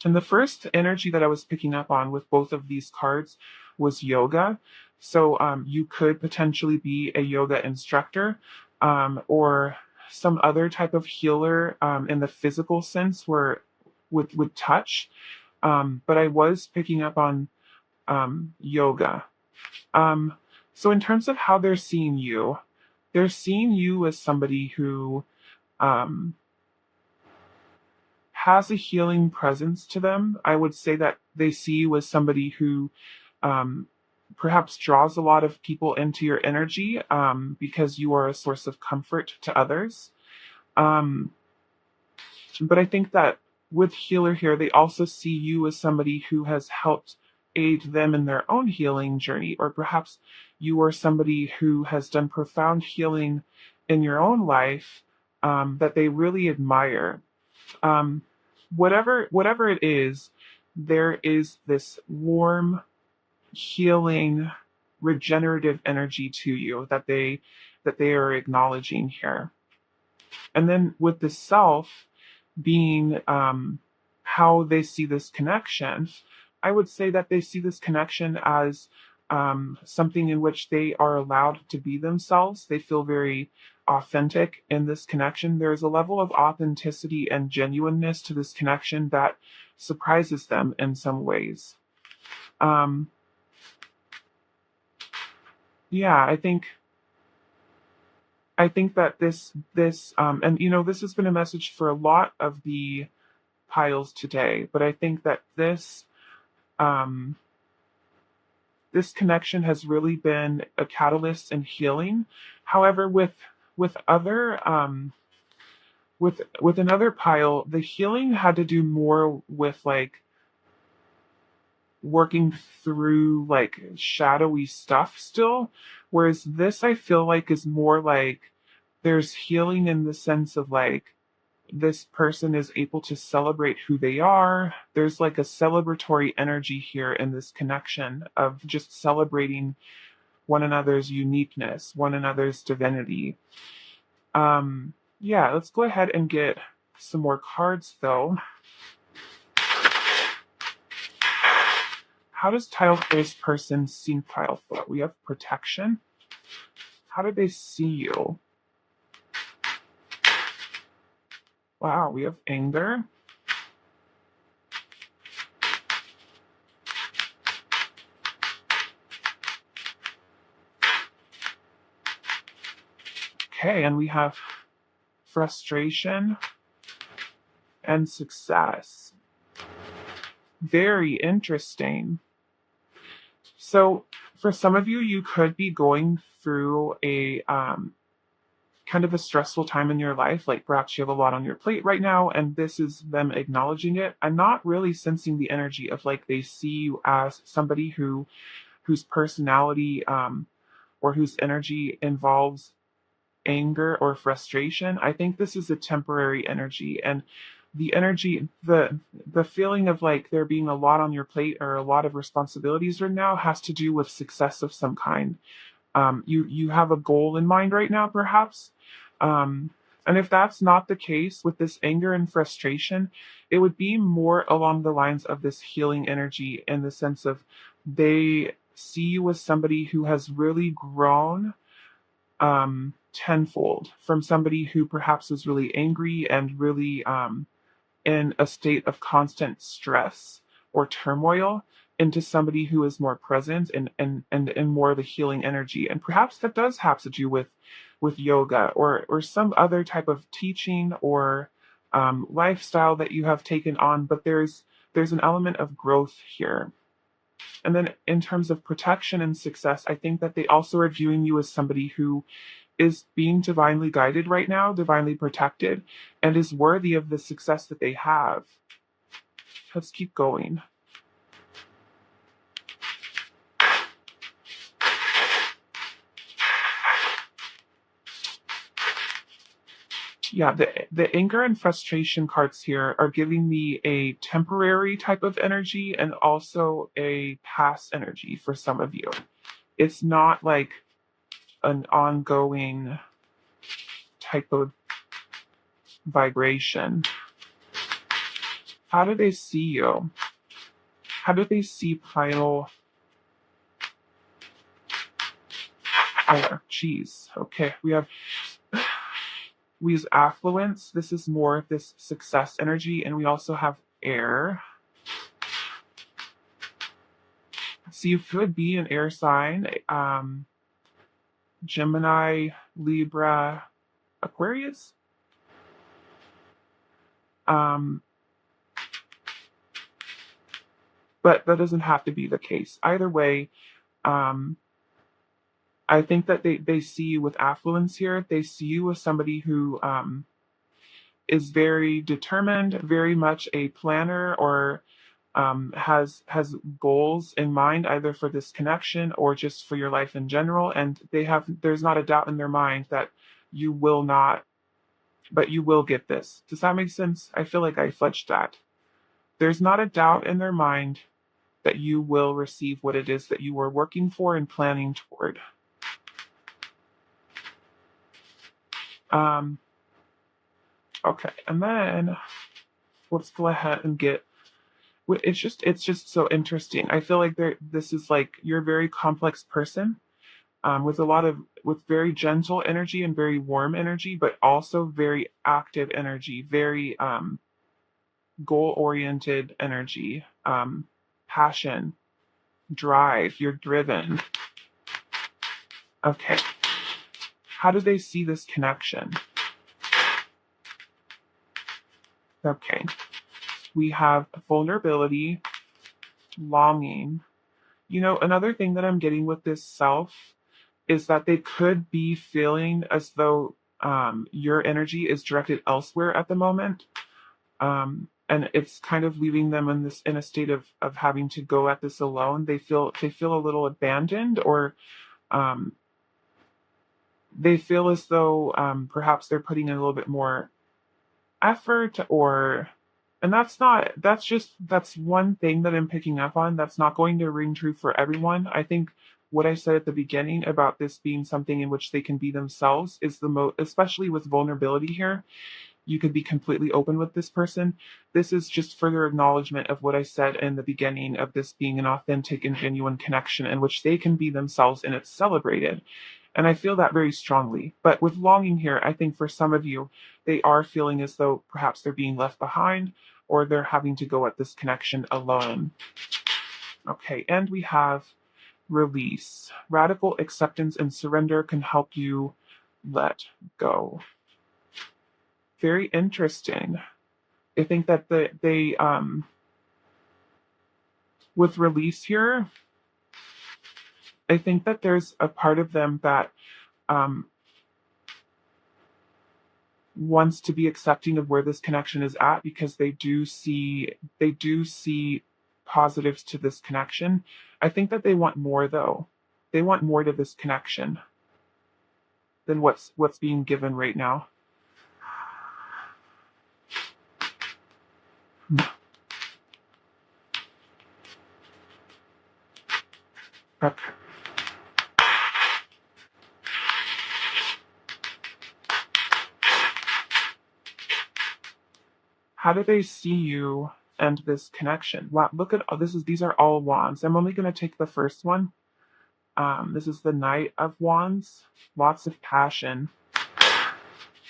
And the first energy that I was picking up on with both of these cards was yoga. So you could potentially be a yoga instructor, or some other type of healer in the physical sense where with touch. But I was picking up on yoga. So in terms of how they're seeing you as somebody who um, has a healing presence to them. I would say that they see you as somebody who um, perhaps draws a lot of people into your energy because you are a source of comfort to others. Um, but I think that with Healer here, they also see you as somebody who has helped aid them in their own healing journey, or perhaps you are somebody who has done profound healing in your own life that they really admire. Um, whatever it is, there is this warm, healing, regenerative energy to you that they are acknowledging here. And then with the self being how they see this connection, I would say that they see this connection as something in which they are allowed to be themselves. They feel very authentic in this connection. There's a level of authenticity and genuineness to this connection that surprises them in some ways. Um, yeah, I think that this and you know this has been a message for a lot of the piles today, but I think that um, this connection has really been a catalyst in healing. However, with other with another pile, the healing had to do more with like working through like shadowy stuff still, whereas this I feel like is more like there's healing in the sense of like this person is able to celebrate who they are. There's like a celebratory energy here in this connection of just celebrating one another's uniqueness, one another's divinity. Yeah, let's go ahead and get some more cards though. How does tile-faced person see tile foot? We have protection. How do they see you? Wow, we have anger. Okay, and we have frustration and success. Very interesting. So, for some of you, you could be going through a kind of a stressful time in your life. Like perhaps you have a lot on your plate right now, and this is them acknowledging it. I'm not really sensing the energy of like they see you as somebody whose personality or whose energy involves anger or frustration. I think this is a temporary energy, and the energy the feeling of like there being a lot on your plate or a lot of responsibilities right now has to do with success of some kind. You have a goal in mind right now perhaps, um, and if that's not the case with this anger and frustration, it would be more along the lines of this healing energy in the sense of they see you as somebody who has really grown tenfold from somebody who perhaps was really angry and really in a state of constant stress or turmoil into somebody who is more present and more of a healing energy. And perhaps that does have to do with yoga or some other type of teaching or lifestyle that you have taken on. But there's an element of growth here. And then in terms of protection and success, I think that they also are viewing you as somebody who is being divinely guided right now, divinely protected, and is worthy of the success that they have. Let's keep going. Yeah, the anger and frustration cards here are giving me a temporary type of energy and also a past energy for some of you. It's not like an ongoing type of vibration. How do they see you? How do they see pile? Oh, geez. Okay, we use affluence. This is more of this success energy, and we also have air. So you could be an air sign. Gemini, Libra, Aquarius. Um, but that doesn't have to be the case. Either way, um, I think that they see you with affluence here. They see you as somebody who is very determined, very much a planner, or has goals in mind, either for this connection or just for your life in general. And there's not a doubt in their mind that you will not, but you will get this. Does that make sense? I feel like I fudged that. There's not a doubt in their mind that you will receive what it is that you were working for and planning toward. Um, okay, and then let's go ahead and get. It's just so interesting. I feel like this is like you're a very complex person, with with very gentle energy and very warm energy, but also very active energy, very goal oriented energy, passion, drive. You're driven. Okay, how do they see this connection? Okay, we have vulnerability, longing. Another thing that I'm getting with this self is that they could be feeling as though your energy is directed elsewhere at the moment. And it's kind of leaving them in a state of having to go at this alone. They feel a little abandoned, or um, they feel as though perhaps they're putting in a little bit more effort, or and that's one thing that I'm picking up on. That's not going to ring true for everyone. I think what I said at the beginning about this being something in which they can be themselves is especially with vulnerability here. You could be completely open with this person. This is just further acknowledgement of what I said in the beginning of this being an authentic and genuine connection in which they can be themselves and it's celebrated. And I feel that very strongly. But with longing here, I think for some of you, they are feeling as though perhaps they're being left behind, or they're having to go at this connection alone. Okay, and we have release. Radical acceptance and surrender can help you let go. Very interesting. I think that they with release here, I think that there's a part of them that um, wants to be accepting of where this connection is at, because they do see positives to this connection. I think that they want more, though. They want more to this connection than what's being given right now. Okay. How do they see you and this connection? Wow, look at these are all wands. I'm only going to take the first one. This is the Knight of Wands. Lots of passion.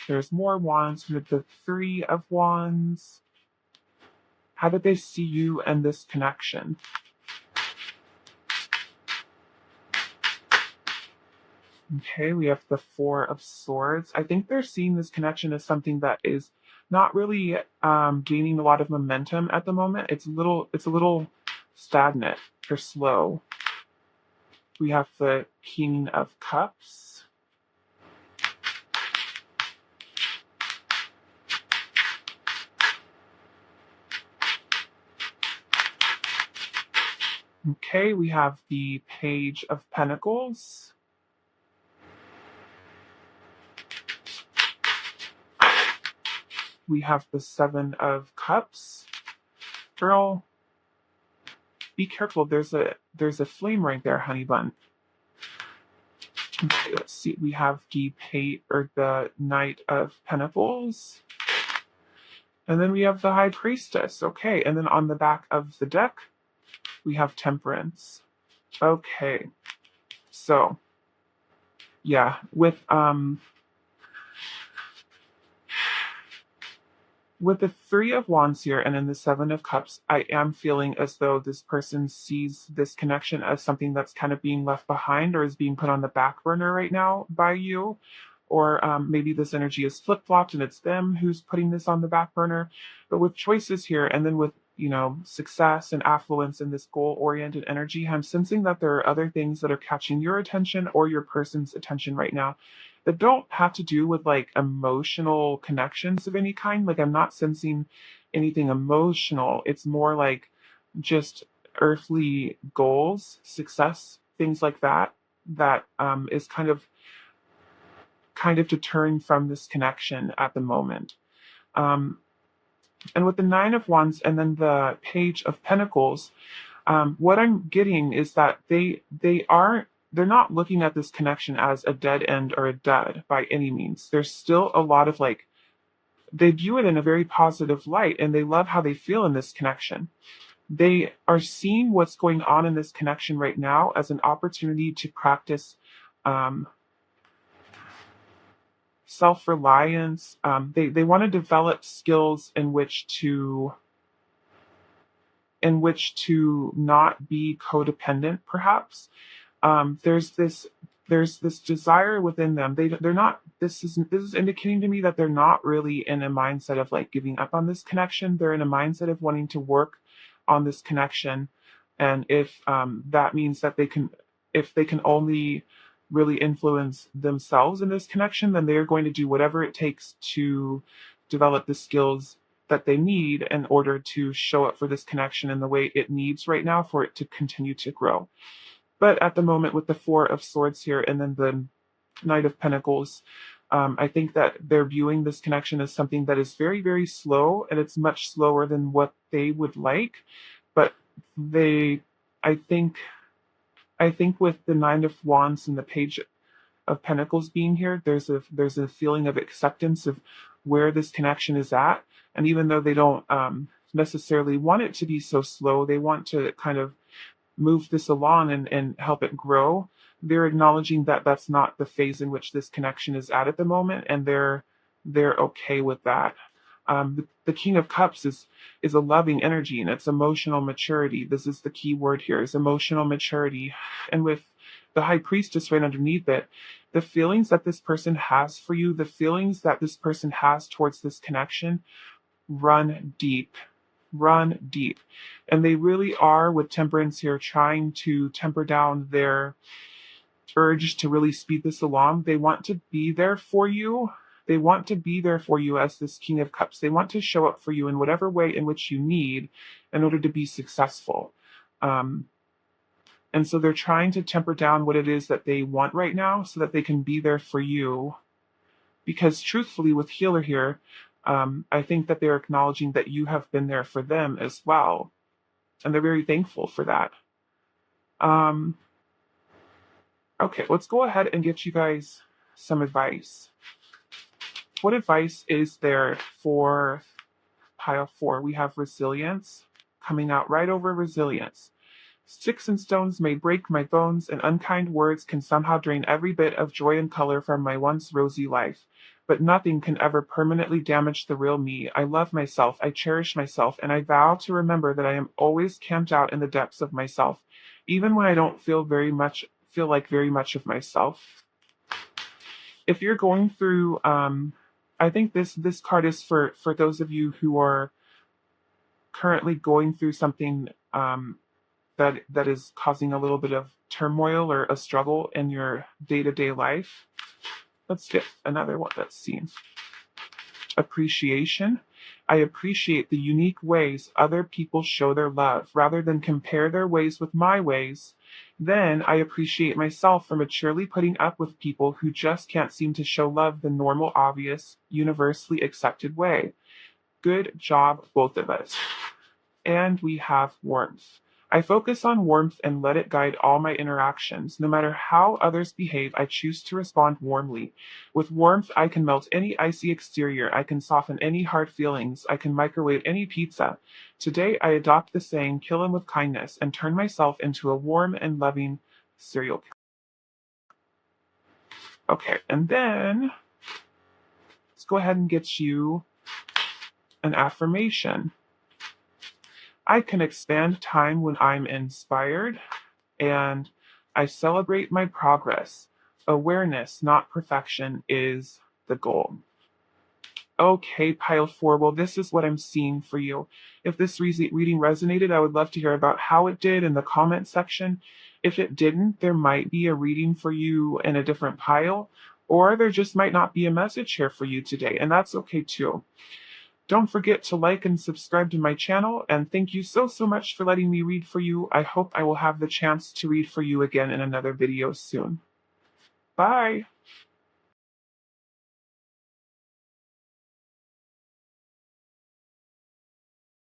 There's more wands with the Three of Wands. How did they see you and this connection? Okay, we have the Four of Swords. I think they're seeing this connection as something that is not really gaining a lot of momentum at the moment. It's a little stagnant or slow. We have the King of Cups. Okay, we have the Page of Pentacles. We have the Seven of Cups. Girl, be careful. There's a flame right there, honey bun. Okay, let's see. We have the Knight of Pentacles. And then we have the High Priestess. Okay, and then on the back of the deck, we have Temperance. Okay. So, yeah, with With the Three of Wands here and then the Seven of Cups, I am feeling as though this person sees this connection as something that's kind of being left behind or is being put on the back burner right now by you. Or maybe this energy is flip flopped and it's them who's putting this on the back burner. But with choices here and then with, success and affluence and this goal oriented energy, I'm sensing that there are other things that are catching your attention or your person's attention right now that don't have to do with like emotional connections of any kind. Like I'm not sensing anything emotional. It's more like just earthly goals, success, things like that, that is kind of deterring from this connection at the moment. Um, and with the Nine of Wands and then the Page of Pentacles, what I'm getting is that they're not looking at this connection as a dead end or a dud by any means. There's still a lot of like they view it in a very positive light and they love how they feel in this connection. They are seeing what's going on in this connection right now as an opportunity to practice um, self-reliance. They want to develop skills in which to not be codependent, perhaps. There's this desire within them. They're not. This is indicating to me that they're not really in a mindset of like giving up on this connection. They're in a mindset of wanting to work on this connection, and if that means that if they can only really influence themselves in this connection, then they are going to do whatever it takes to develop the skills that they need in order to show up for this connection in the way it needs right now for it to continue to grow. But at the moment, with the Four of Swords here and then the Knight of Pentacles, I think that they're viewing this connection as something that is very, very slow, and it's much slower than what they would like. But they, I think, I think with the Nine of Wands and the Page of Pentacles being here, there's a feeling of acceptance of where this connection is at, and even though they don't necessarily want it to be so slow, they want to kind of move this along and help it grow. They're acknowledging that that's not the phase in which this connection is at the moment, and they're okay with that. The King of Cups is a loving energy and it's emotional maturity. This is the key word here: is emotional maturity. And with the High Priestess right underneath it, the feelings that this person has for you, the feelings that this person has towards this connection, run deep. Run deep. And they really are, with Temperance here, trying to temper down their urge to really speed this along. They want to be there for you. They want to be there for you as this King of Cups. They want to show up for you in whatever way in which you need in order to be successful. Um, and so they're trying to temper down what it is that they want right now so that they can be there for you. Because truthfully, with Healer here, I think that they're acknowledging that you have been there for them as well. And they're very thankful for that. Okay, let's go ahead and get you guys some advice. What advice is there for pile 4? We have resilience coming out right over resilience. Sticks and stones may break my bones, and unkind words can somehow drain every bit of joy and color from my once rosy life. But nothing can ever permanently damage the real me. I love myself, I cherish myself, and I vow to remember that I am always camped out in the depths of myself, even when I don't feel like very much of myself. If you're going through, I think this card is for those of you who are currently going through something that is causing a little bit of turmoil or a struggle in your day-to-day life. Let's get another one. Let's see. Appreciation. I appreciate the unique ways other people show their love rather than compare their ways with my ways. Then I appreciate myself for maturely putting up with people who just can't seem to show love the normal, obvious, universally accepted way. Good job, both of us. And we have warmth. I focus on warmth and let it guide all my interactions. No matter how others behave, I choose to respond warmly. With warmth, I can melt any icy exterior. I can soften any hard feelings. I can microwave any pizza. Today, I adopt the saying, kill him with kindness, and turn myself into a warm and loving serial killer. Okay, and then let's go ahead and get you An affirmation. I can expand time when I'm inspired, and I celebrate my progress. Awareness, not perfection, is the goal. Okay, pile four. Well, this is what I'm seeing for you. If this reading resonated, I would love to hear about how it did in the comment section. If it didn't, there might be a reading for you in a different pile, or there just might not be a message here for you today, and that's okay too. Don't forget to like and subscribe to my channel, and thank you so much for letting me read for you. I hope I will have the chance to read for you again in another video soon. Bye!